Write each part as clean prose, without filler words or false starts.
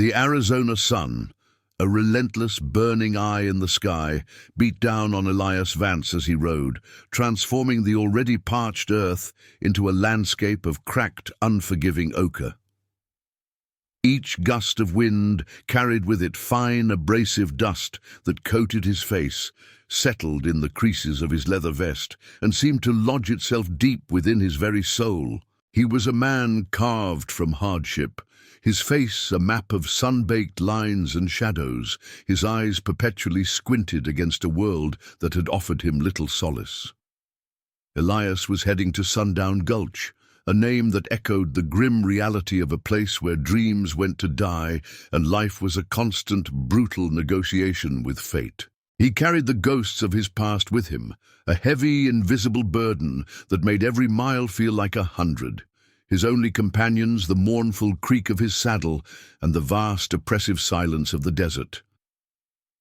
The Arizona sun, a relentless burning eye in the sky, beat down on Elias Vance as he rode, transforming the already parched earth into a landscape of cracked, unforgiving ochre. Each gust of wind carried with it fine, abrasive dust that coated his face, settled in the creases of his leather vest, and seemed to lodge itself deep within his very soul. He was a man carved from hardship, his face a map of sun-baked lines and shadows, his eyes perpetually squinted against a world that had offered him little solace. Elias was heading to Sundown Gulch, a name that echoed the grim reality of a place where dreams went to die and life was a constant, brutal negotiation with fate. He carried the ghosts of his past with him, a heavy, invisible burden that made every mile feel like 100. His only companions, the mournful creak of his saddle and the vast, oppressive silence of the desert.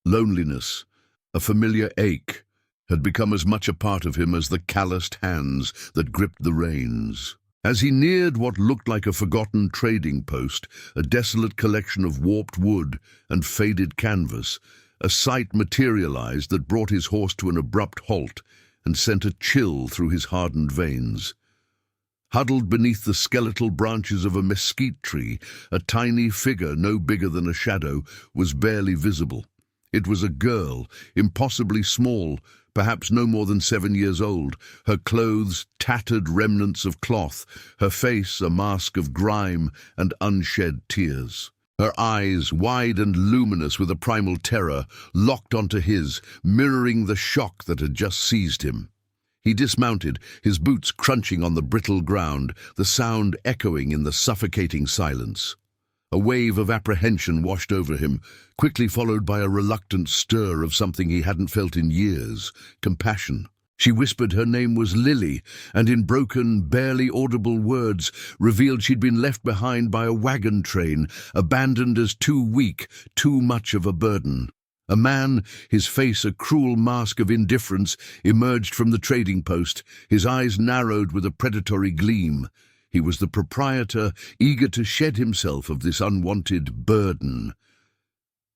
Loneliness, a familiar ache, had become as much a part of him as the calloused hands that gripped the reins. As he neared what looked like a forgotten trading post, a desolate collection of warped wood and faded canvas, a sight materialized that brought his horse to an abrupt halt and sent a chill through his hardened veins. Huddled beneath the skeletal branches of a mesquite tree, a tiny figure no bigger than a shadow was barely visible. It was a girl, impossibly small, perhaps no more than 7 years old, her clothes tattered remnants of cloth, her face a mask of grime and unshed tears. Her eyes, wide and luminous with a primal terror, locked onto his, mirroring the shock that had just seized him. He dismounted, his boots crunching on the brittle ground, the sound echoing in the suffocating silence. A wave of apprehension washed over him, quickly followed by a reluctant stir of something he hadn't felt in years, compassion. She whispered her name was Lily, and in broken, barely audible words revealed she'd been left behind by a wagon train, abandoned as too weak, too much of a burden. A man, his face a cruel mask of indifference, emerged from the trading post, his eyes narrowed with a predatory gleam. He was the proprietor, eager to shed himself of this unwanted burden.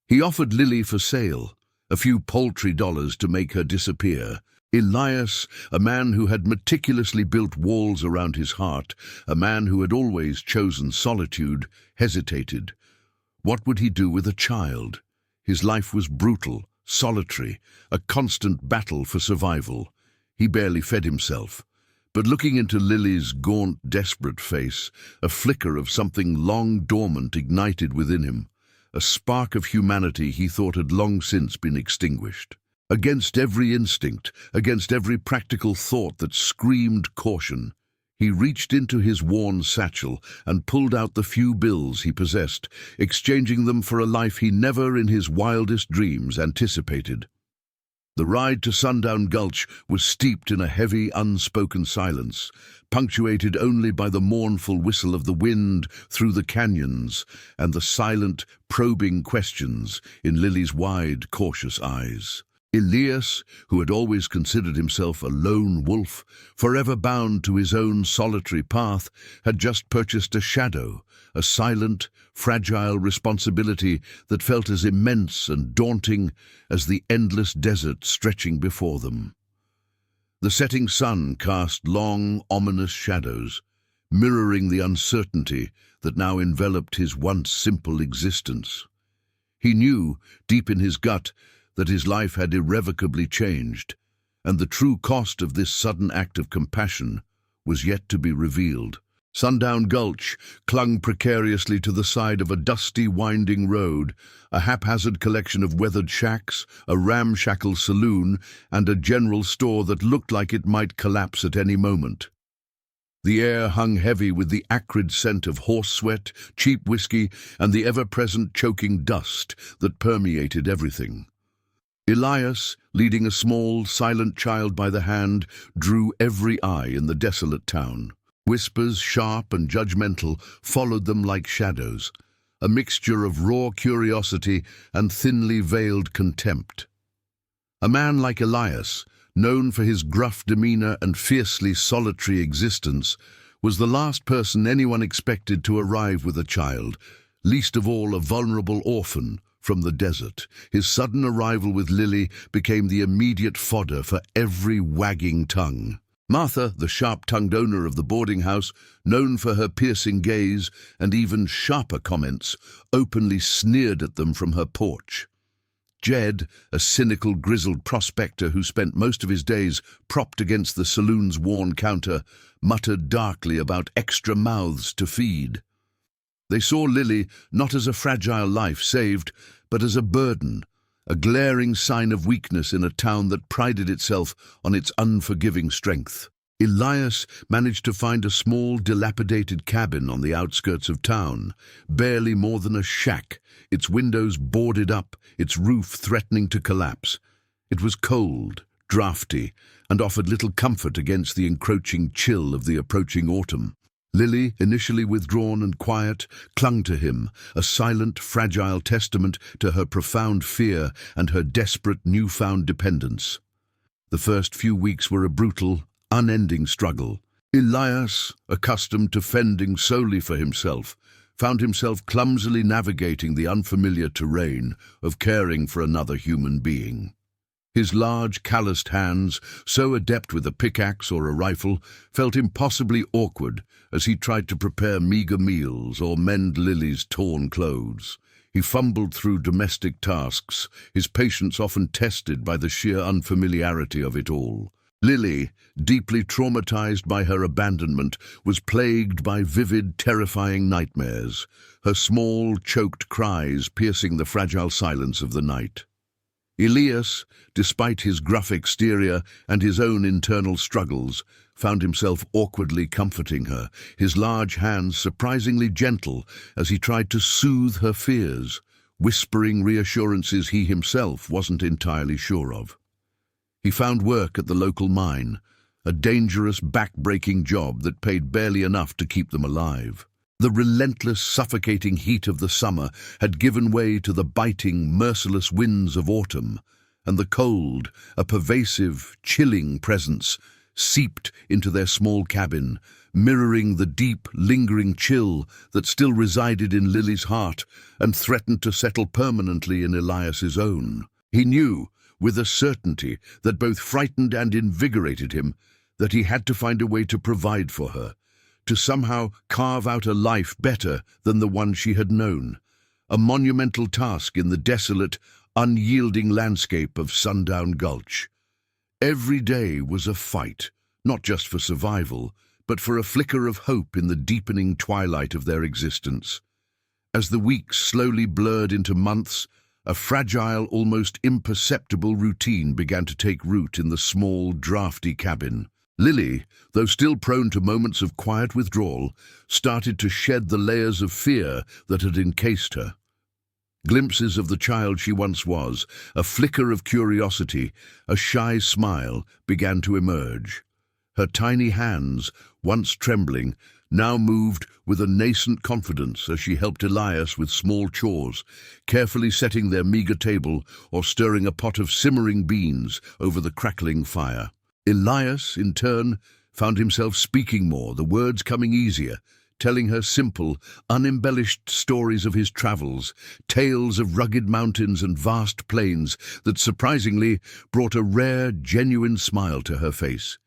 He offered Lily for sale, a few paltry dollars to make her disappear. Elias, a man who had meticulously built walls around his heart, a man who had always chosen solitude, hesitated. What would he do with a child? His life was brutal, solitary, a constant battle for survival. He barely fed himself. But looking into Lily's gaunt, desperate face, a flicker of something long dormant ignited within him, a spark of humanity he thought had long since been extinguished. Against every instinct, against every practical thought that screamed caution, he reached into his worn satchel and pulled out the few bills he possessed, exchanging them for a life he never in his wildest dreams anticipated. The ride to Sundown Gulch was steeped in a heavy, unspoken silence, punctuated only by the mournful whistle of the wind through the canyons and the silent, probing questions in Lily's wide, cautious eyes. Elias, who had always considered himself a lone wolf, forever bound to his own solitary path, had just purchased a shadow, a silent, fragile responsibility that felt as immense and daunting as the endless desert stretching before them. The setting sun cast long, ominous shadows, mirroring the uncertainty that now enveloped his once simple existence. He knew, deep in his gut, that his life had irrevocably changed, and the true cost of this sudden act of compassion was yet to be revealed. Sundown Gulch clung precariously to the side of a dusty, winding road, a haphazard collection of weathered shacks, a ramshackle saloon, and a general store that looked like it might collapse at any moment. The air hung heavy with the acrid scent of horse sweat, cheap whiskey, and the ever-present choking dust that permeated everything. Elias, leading a small, silent child by the hand, drew every eye in the desolate town. Whispers, sharp and judgmental, followed them like shadows, a mixture of raw curiosity and thinly veiled contempt. A man like Elias, known for his gruff demeanor and fiercely solitary existence, was the last person anyone expected to arrive with a child, least of all a vulnerable orphan from the desert. His sudden arrival with Lily became the immediate fodder for every wagging tongue. Martha, the sharp-tongued owner of the boarding house, known for her piercing gaze and even sharper comments, openly sneered at them from her porch. Jed, a cynical, grizzled prospector who spent most of his days propped against the saloon's worn counter, muttered darkly about extra mouths to feed. They saw Lily not as a fragile life saved, but as a burden, a glaring sign of weakness in a town that prided itself on its unforgiving strength. Elias managed to find a small, dilapidated cabin on the outskirts of town, barely more than a shack, its windows boarded up, its roof threatening to collapse. It was cold, drafty, and offered little comfort against the encroaching chill of the approaching autumn. Lily, initially withdrawn and quiet, clung to him, a silent, fragile testament to her profound fear and her desperate newfound dependence. The first few weeks were a brutal, unending struggle. Elias, accustomed to fending solely for himself, found himself clumsily navigating the unfamiliar terrain of caring for another human being. His large, calloused hands, so adept with a pickaxe or a rifle, felt impossibly awkward as he tried to prepare meager meals or mend Lily's torn clothes. He fumbled through domestic tasks, his patience often tested by the sheer unfamiliarity of it all. Lily, deeply traumatized by her abandonment, was plagued by vivid, terrifying nightmares, her small, choked cries piercing the fragile silence of the night. Elias, despite his gruff exterior and his own internal struggles, found himself awkwardly comforting her, his large hands surprisingly gentle as he tried to soothe her fears, whispering reassurances he himself wasn't entirely sure of. He found work at the local mine, a dangerous, back-breaking job that paid barely enough to keep them alive. The relentless, suffocating heat of the summer had given way to the biting, merciless winds of autumn, and the cold, a pervasive, chilling presence, seeped into their small cabin, mirroring the deep, lingering chill that still resided in Lily's heart and threatened to settle permanently in Elias's own. He knew, with a certainty that both frightened and invigorated him, that he had to find a way to provide for her, to somehow carve out a life better than the one she had known, a monumental task in the desolate, unyielding landscape of Sundown Gulch. Every day was a fight, not just for survival, but for a flicker of hope in the deepening twilight of their existence. As the weeks slowly blurred into months, a fragile, almost imperceptible routine began to take root in the small, drafty cabin. Lily, though still prone to moments of quiet withdrawal, started to shed the layers of fear that had encased her. Glimpses of the child she once was, a flicker of curiosity, a shy smile, began to emerge. Her tiny hands, once trembling, now moved with a nascent confidence as she helped Elias with small chores, carefully setting their meager table or stirring a pot of simmering beans over the crackling fire. Elias, in turn, found himself speaking more, the words coming easier, telling her simple, unembellished stories of his travels, tales of rugged mountains and vast plains that surprisingly brought a rare, genuine smile to her face.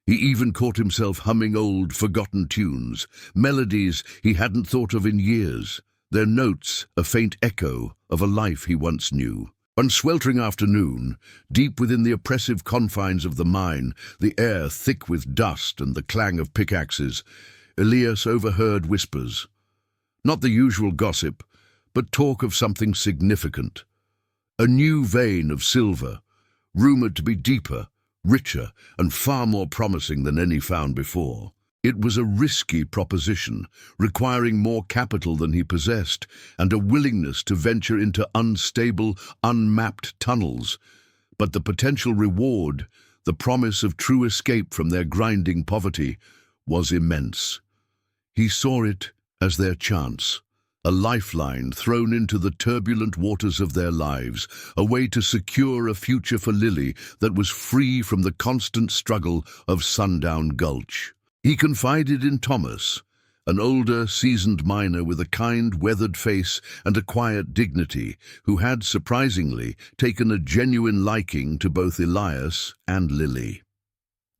He even caught himself humming old, forgotten tunes, melodies he hadn't thought of in years, their notes a faint echo of a life he once knew. One sweltering afternoon, deep within the oppressive confines of the mine, the air thick with dust and the clang of pickaxes, Elias overheard whispers. Not the usual gossip, but talk of something significant. A new vein of silver, rumored to be deeper, richer, and far more promising than any found before. It was a risky proposition, requiring more capital than he possessed, and a willingness to venture into unstable, unmapped tunnels. But the potential reward, the promise of true escape from their grinding poverty, was immense. He saw it as their chance, a lifeline thrown into the turbulent waters of their lives, a way to secure a future for Lily that was free from the constant struggle of Sundown Gulch. He confided in Thomas, an older, seasoned miner with a kind, weathered face and a quiet dignity, who had, surprisingly, taken a genuine liking to both Elias and Lily.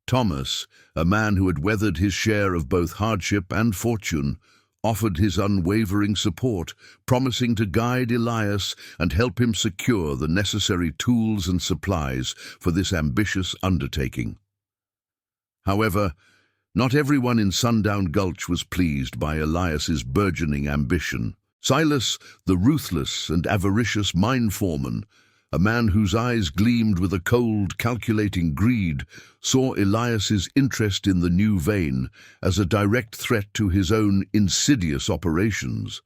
Thomas, a man who had weathered his share of both hardship and fortune, offered his unwavering support, promising to guide Elias and help him secure the necessary tools and supplies for this ambitious undertaking. However, not everyone in Sundown Gulch was pleased by Elias's burgeoning ambition. Silas, the ruthless and avaricious mine foreman, a man whose eyes gleamed with a cold, calculating greed, saw Elias's interest in the new vein as a direct threat to his own insidious operations.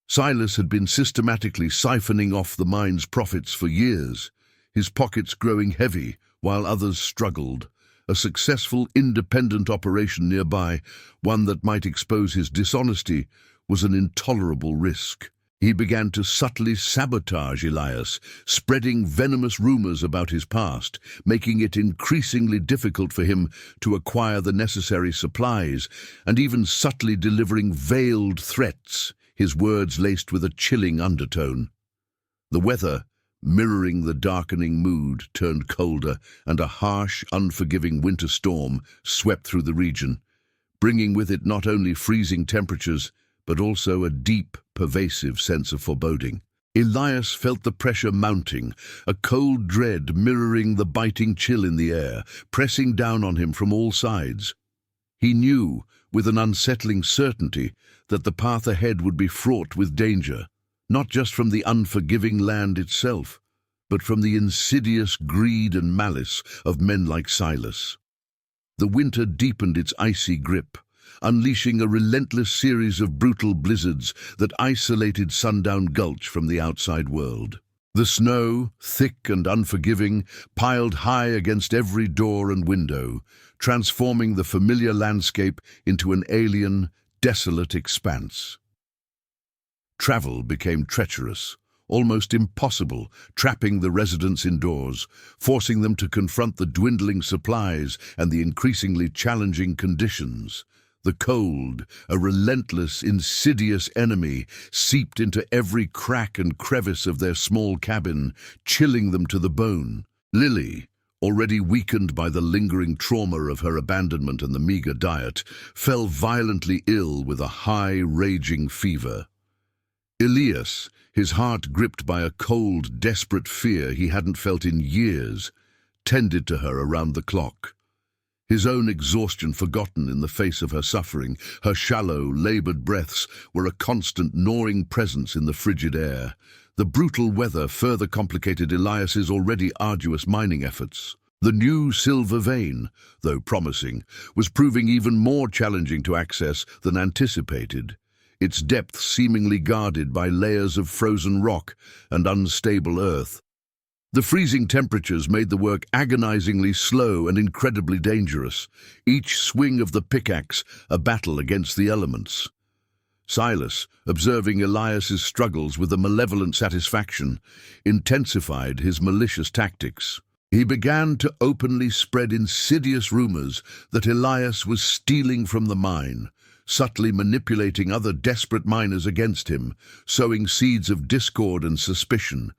Silas had been systematically siphoning off the mine's profits for years, his pockets growing heavy while others struggled. A successful independent operation nearby, one that might expose his dishonesty, was an intolerable risk. He began to subtly sabotage Elias, spreading venomous rumors about his past, making it increasingly difficult for him to acquire the necessary supplies, and even subtly delivering veiled threats, his words laced with a chilling undertone. The weather, mirroring the darkening mood, turned colder, and a harsh, unforgiving winter storm swept through the region, bringing with it not only freezing temperatures, but also a deep, pervasive sense of foreboding. Elias felt the pressure mounting, a cold dread mirroring the biting chill in the air, pressing down on him from all sides. He knew, with an unsettling certainty, that the path ahead would be fraught with danger, not just from the unforgiving land itself, but from the insidious greed and malice of men like Silas. The winter deepened its icy grip, unleashing a relentless series of brutal blizzards that isolated Sundown Gulch from the outside world. The snow, thick and unforgiving, piled high against every door and window, transforming the familiar landscape into an alien, desolate expanse. Travel became treacherous, almost impossible, trapping the residents indoors, forcing them to confront the dwindling supplies and the increasingly challenging conditions. The cold, a relentless, insidious enemy, seeped into every crack and crevice of their small cabin, chilling them to the bone. Lily, already weakened by the lingering trauma of her abandonment and the meager diet, fell violently ill with a high, raging fever. Elias, his heart gripped by a cold, desperate fear he hadn't felt in years, tended to her around the clock. His own exhaustion forgotten in the face of her suffering, her shallow, labored breaths were a constant gnawing presence in the frigid air. The brutal weather further complicated Elias's already arduous mining efforts. The new silver vein, though promising, was proving even more challenging to access than anticipated, its depths seemingly guarded by layers of frozen rock and unstable earth. The freezing temperatures made the work agonizingly slow and incredibly dangerous, each swing of the pickaxe a battle against the elements. Silas, observing Elias's struggles with a malevolent satisfaction, intensified his malicious tactics. He began to openly spread insidious rumors that Elias was stealing from the mine, subtly manipulating other desperate miners against him, sowing seeds of discord and suspicion.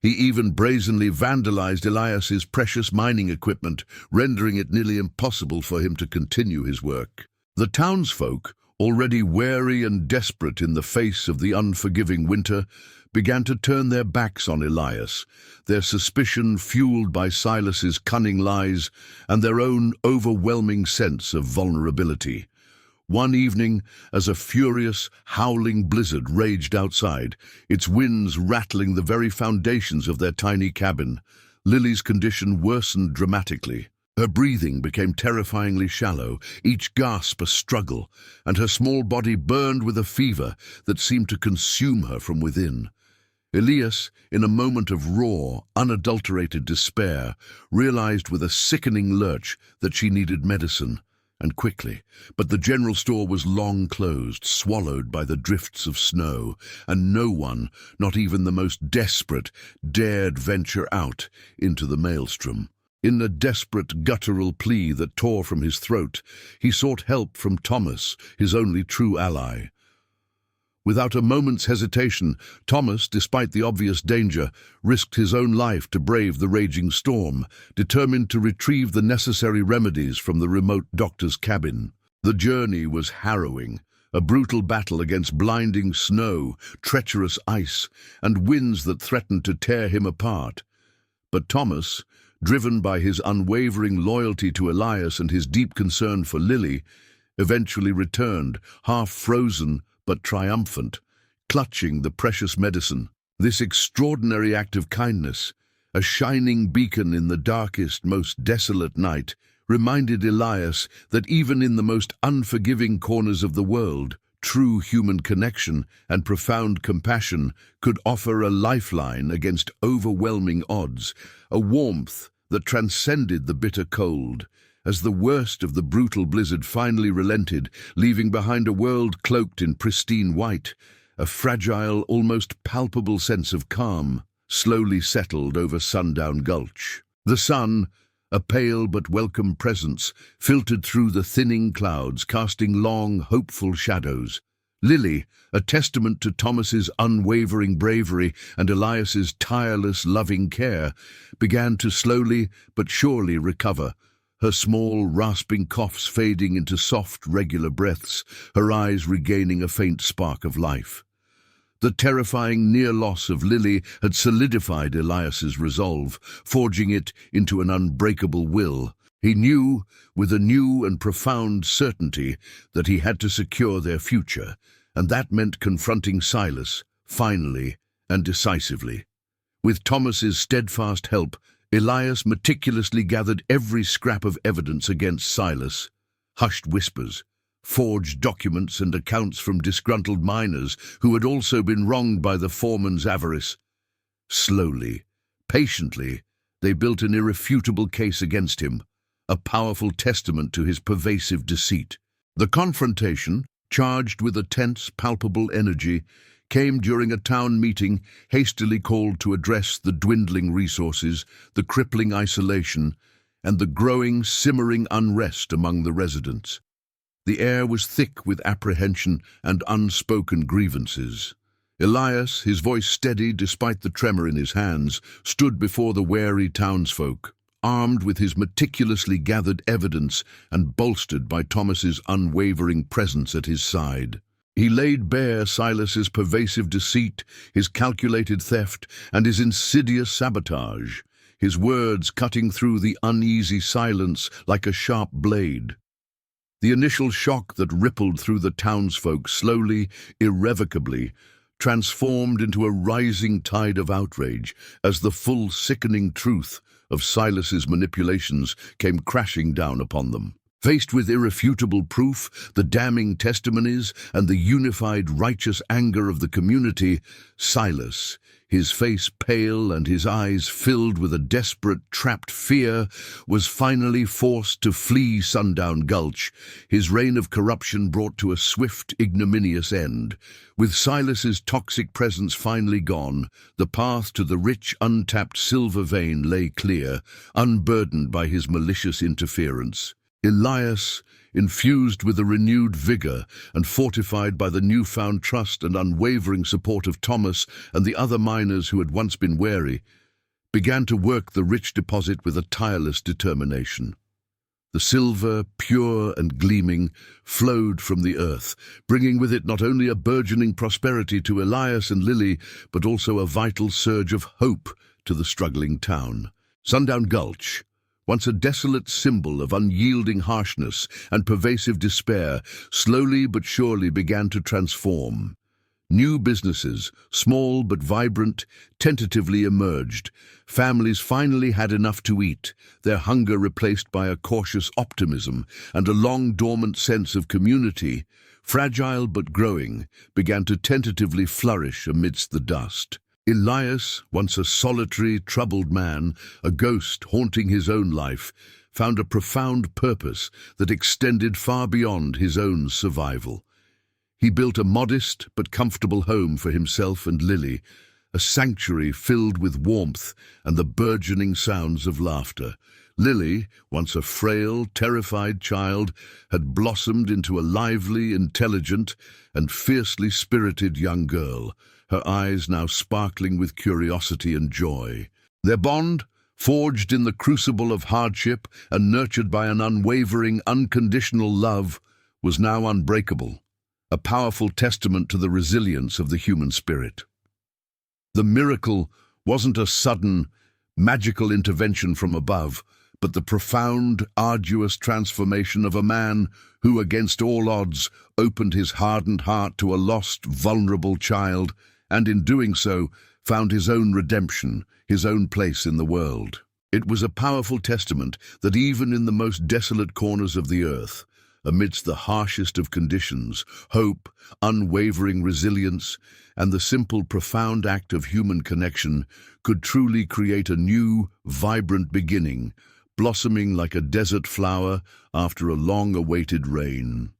He even brazenly vandalized Elias's precious mining equipment, rendering it nearly impossible for him to continue his work. The townsfolk, already wary and desperate in the face of the unforgiving winter, began to turn their backs on Elias, their suspicion fueled by Silas's cunning lies and their own overwhelming sense of vulnerability. One evening, as a furious, howling blizzard raged outside, its winds rattling the very foundations of their tiny cabin, Lily's condition worsened dramatically. Her breathing became terrifyingly shallow, each gasp a struggle, and her small body burned with a fever that seemed to consume her from within. Elias, in a moment of raw, unadulterated despair, realized with a sickening lurch that she needed medicine, and quickly, but the general store was long closed, swallowed by the drifts of snow, and no one, not even the most desperate, dared venture out into the maelstrom. In a desperate guttural plea that tore from his throat, he sought help from Thomas, his only true ally. Without a moment's hesitation, Thomas, despite the obvious danger, risked his own life to brave the raging storm, determined to retrieve the necessary remedies from the remote doctor's cabin. The journey was harrowing, a brutal battle against blinding snow, treacherous ice, and winds that threatened to tear him apart. But Thomas, driven by his unwavering loyalty to Elias and his deep concern for Lily, eventually returned, half-frozen but triumphant, clutching the precious medicine. This extraordinary act of kindness, a shining beacon in the darkest, most desolate night, reminded Elias that even in the most unforgiving corners of the world, true human connection and profound compassion could offer a lifeline against overwhelming odds, a warmth that transcended the bitter cold. As the worst of the brutal blizzard finally relented, leaving behind a world cloaked in pristine white, a fragile, almost palpable sense of calm slowly settled over Sundown Gulch. The sun, a pale but welcome presence, filtered through the thinning clouds, casting long, hopeful shadows. Lily, a testament to Thomas's unwavering bravery and Elias's tireless, loving care, began to slowly but surely recover, her small, rasping coughs fading into soft, regular breaths, her eyes regaining a faint spark of life. The terrifying near loss of Lily had solidified Elias's resolve, forging it into an unbreakable will. He knew, with a new and profound certainty, that he had to secure their future, and that meant confronting Silas, finally and decisively. With Thomas's steadfast help, Elias meticulously gathered every scrap of evidence against Silas: hushed whispers, forged documents and accounts from disgruntled miners who had also been wronged by the foreman's avarice. Slowly, patiently, they built an irrefutable case against him, a powerful testament to his pervasive deceit. The confrontation, charged with a tense, palpable energy, came during a town meeting hastily called to address the dwindling resources, the crippling isolation, and the growing, simmering unrest among the residents. The air was thick with apprehension and unspoken grievances. Elias, his voice steady despite the tremor in his hands, stood before the wary townsfolk, armed with his meticulously gathered evidence and bolstered by Thomas's unwavering presence at his side. He laid bare Silas's pervasive deceit, his calculated theft, and his insidious sabotage, his words cutting through the uneasy silence like a sharp blade. The initial shock that rippled through the townsfolk slowly, irrevocably, transformed into a rising tide of outrage as the full sickening truth of Silas's manipulations came crashing down upon them. Faced with irrefutable proof, the damning testimonies, and the unified righteous anger of the community, Silas, his face pale and his eyes filled with a desperate, trapped fear, was finally forced to flee Sundown Gulch, his reign of corruption brought to a swift, ignominious end. With Silas's toxic presence finally gone, the path to the rich, untapped silver vein lay clear, unburdened by his malicious interference. Elias, infused with a renewed vigor and fortified by the newfound trust and unwavering support of Thomas and the other miners who had once been wary, began to work the rich deposit with a tireless determination. The silver, pure and gleaming, flowed from the earth, bringing with it not only a burgeoning prosperity to Elias and Lily, but also a vital surge of hope to the struggling town. Sundown Gulch, once a desolate symbol of unyielding harshness and pervasive despair, slowly but surely began to transform. New businesses, small but vibrant, tentatively emerged. Families finally had enough to eat, their hunger replaced by a cautious optimism, and a long-dormant sense of community, fragile but growing, began to tentatively flourish amidst the dust. Elias, once a solitary, troubled man, a ghost haunting his own life, found a profound purpose that extended far beyond his own survival. He built a modest but comfortable home for himself and Lily, a sanctuary filled with warmth and the burgeoning sounds of laughter. Lily, once a frail, terrified child, had blossomed into a lively, intelligent, and fiercely spirited young girl, her eyes now sparkling with curiosity and joy. Their bond, forged in the crucible of hardship and nurtured by an unwavering, unconditional love, was now unbreakable, a powerful testament to the resilience of the human spirit. The miracle wasn't a sudden, magical intervention from above, but the profound, arduous transformation of a man who, against all odds, opened his hardened heart to a lost, vulnerable child, and in doing so, found his own redemption, his own place in the world. It was a powerful testament that even in the most desolate corners of the earth, amidst the harshest of conditions, hope, unwavering resilience, and the simple, profound act of human connection could truly create a new, vibrant beginning, blossoming like a desert flower after a long-awaited rain.